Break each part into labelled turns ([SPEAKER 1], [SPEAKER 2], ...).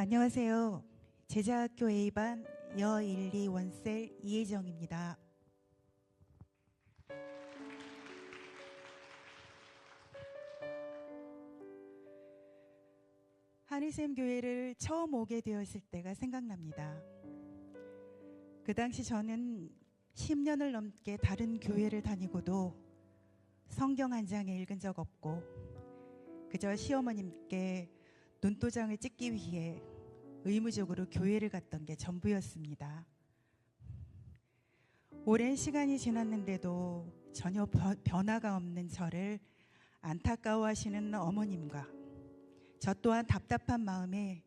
[SPEAKER 1] 안녕하세요. 제자학교 A반 여1, 2 원셀 이혜정입니다. 한일샘 교회를 처음 오게 되었을 때가 생각납니다. 그 당시 저는 10년을 넘게 다른 교회를 다니고도 성경 한 장에 읽은 적 없고 그저 시어머님께 눈도장을 찍기 위해 의무적으로 교회를 갔던 게 전부였습니다. 오랜 시간이 지났는데도 전혀 변화가 없는 저를 안타까워하시는 어머님과 저 또한 답답한 마음에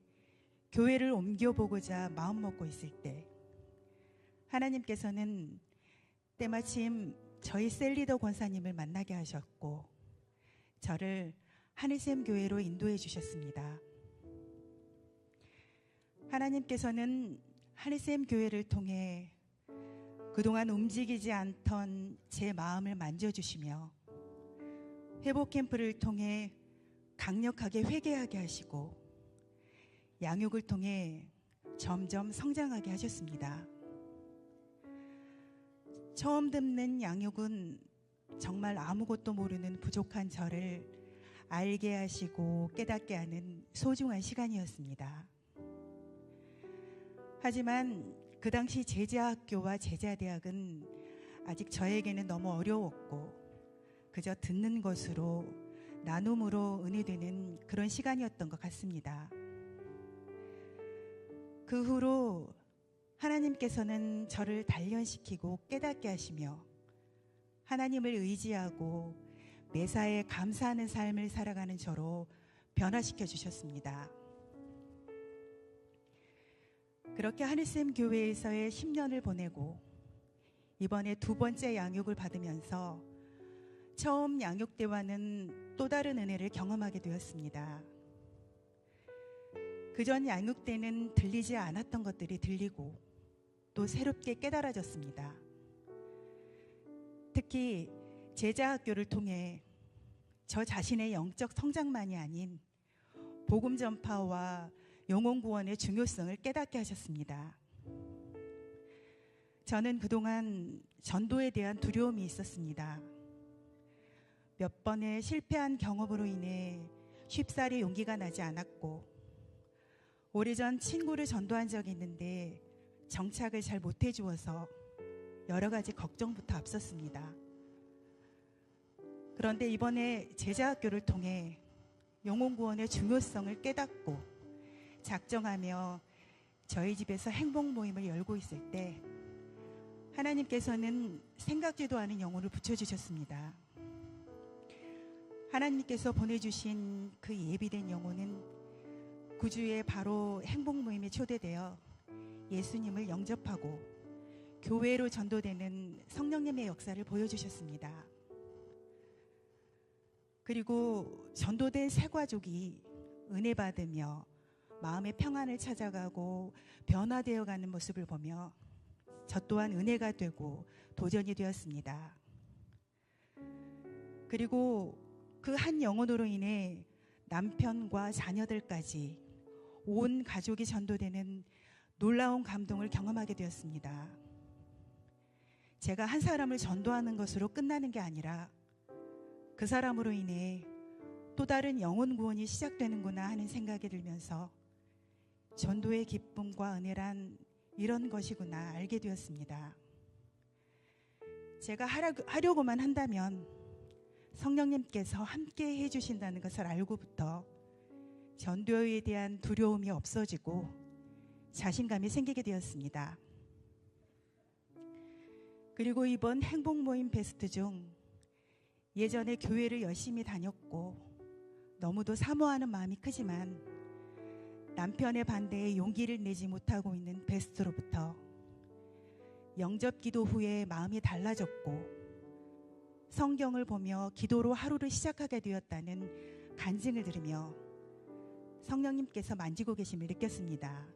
[SPEAKER 1] 교회를 옮겨보고자 마음먹고 있을 때 하나님께서는 때마침 저희 셀리더 권사님을 만나게 하셨고 저를 한일샘 교회로 인도해 주셨습니다. 하나님께서는 한일샘 교회를 통해 그동안 움직이지 않던 제 마음을 만져주시며 회복 캠프를 통해 강력하게 회개하게 하시고 양육을 통해 점점 성장하게 하셨습니다. 처음 듣는 양육은 정말 아무것도 모르는 부족한 저를 알게 하시고 깨닫게 하는 소중한 시간이었습니다. 하지만 그 당시 제자학교와 제자대학은 아직 저에게는 너무 어려웠고 그저 듣는 것으로 나눔으로 은혜되는 그런 시간이었던 것 같습니다. 그 후로 하나님께서는 저를 단련시키고 깨닫게 하시며 하나님을 의지하고 매사에 감사하는 삶을 살아가는 저로 변화시켜 주셨습니다. 그렇게 한일샘 교회에서의 10년을 보내고 이번에 두 번째 양육을 받으면서 처음 양육 때와는 또 다른 은혜를 경험하게 되었습니다. 그전 양육 때는 들리지 않았던 것들이 들리고 또 새롭게 깨달아졌습니다. 특히 제자학교를 통해 저 자신의 영적 성장만이 아닌 복음 전파와 영혼 구원의 중요성을 깨닫게 하셨습니다. 저는 그동안 전도에 대한 두려움이 있었습니다. 몇 번의 실패한 경험으로 인해 쉽사리 용기가 나지 않았고 오래전 친구를 전도한 적이 있는데 정착을 잘 못해 주어서 여러 가지 걱정부터 앞섰습니다. 그런데 이번에 제자학교를 통해 영혼 구원의 중요성을 깨닫고 작정하며 저희 집에서 행복 모임을 열고 있을 때 하나님께서는 생각지도 않은 영혼을 붙여주셨습니다. 하나님께서 보내주신 그 예비된 영혼은 9주에 바로 행복 모임에 초대되어 예수님을 영접하고 교회로 전도되는 성령님의 역사를 보여주셨습니다. 그리고 전도된 새 가족이 은혜 받으며 마음의 평안을 찾아가고 변화되어가는 모습을 보며 저 또한 은혜가 되고 도전이 되었습니다. 그리고 그 한 영혼으로 인해 남편과 자녀들까지 온 가족이 전도되는 놀라운 감동을 경험하게 되었습니다. 제가 한 사람을 전도하는 것으로 끝나는 게 아니라 그 사람으로 인해 또 다른 영혼 구원이 시작되는구나 하는 생각이 들면서 전도의 기쁨과 은혜란 이런 것이구나 알게 되었습니다. 제가 하려고만 한다면 성령님께서 함께 해주신다는 것을 알고부터 전도에 대한 두려움이 없어지고 자신감이 생기게 되었습니다. 그리고 이번 행복 모임 베스트 중 예전에 교회를 열심히 다녔고 너무도 사모하는 마음이 크지만 남편의 반대에 용기를 내지 못하고 있는 베스트로부터 영접 기도 후에 마음이 달라졌고 성경을 보며 기도로 하루를 시작하게 되었다는 간증을 들으며 성령님께서 만지고 계심을 느꼈습니다.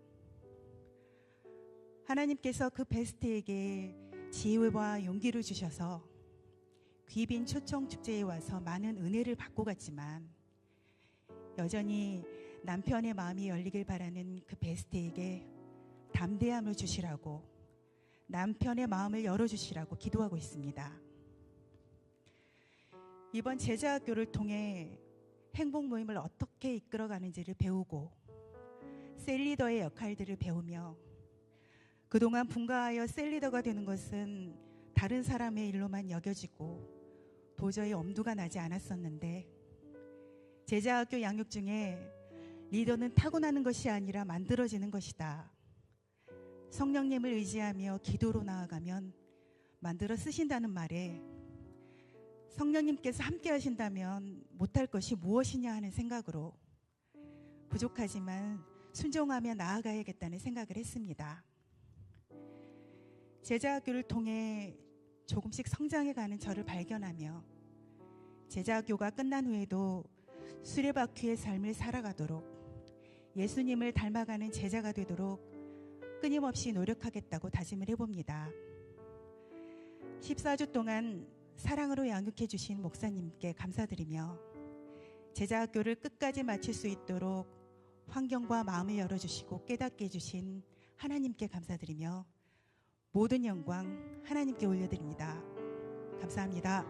[SPEAKER 1] 하나님께서 그 베스트에게 지혜와 용기를 주셔서 귀빈 초청 축제에 와서 많은 은혜를 받고 갔지만 여전히 남편의 마음이 열리길 바라는 그 베스트에게 담대함을 주시라고, 남편의 마음을 열어주시라고 기도하고 있습니다. 이번 제자학교를 통해 행복 모임을 어떻게 이끌어가는지를 배우고 셀리더의 역할들을 배우며, 그동안 분가하여 셀리더가 되는 것은 다른 사람의 일로만 여겨지고 도저히 엄두가 나지 않았었는데, 제자학교 양육 중에 리더는 타고나는 것이 아니라 만들어지는 것이다. 성령님을 의지하며 기도로 나아가면 만들어 쓰신다는 말에 성령님께서 함께 하신다면 못할 것이 무엇이냐 하는 생각으로 부족하지만 순종하며 나아가야겠다는 생각을 했습니다. 제자학교를 통해 조금씩 성장해가는 저를 발견하며 제자학교가 끝난 후에도 수레바퀴의 삶을 살아가도록 예수님을 닮아가는 제자가 되도록 끊임없이 노력하겠다고 다짐을 해봅니다. 14주 동안 사랑으로 양육해 주신 목사님께 감사드리며 제자학교를 끝까지 마칠 수 있도록 환경과 마음을 열어주시고 깨닫게 해주신 하나님께 감사드리며 모든 영광 하나님께 올려드립니다. 감사합니다.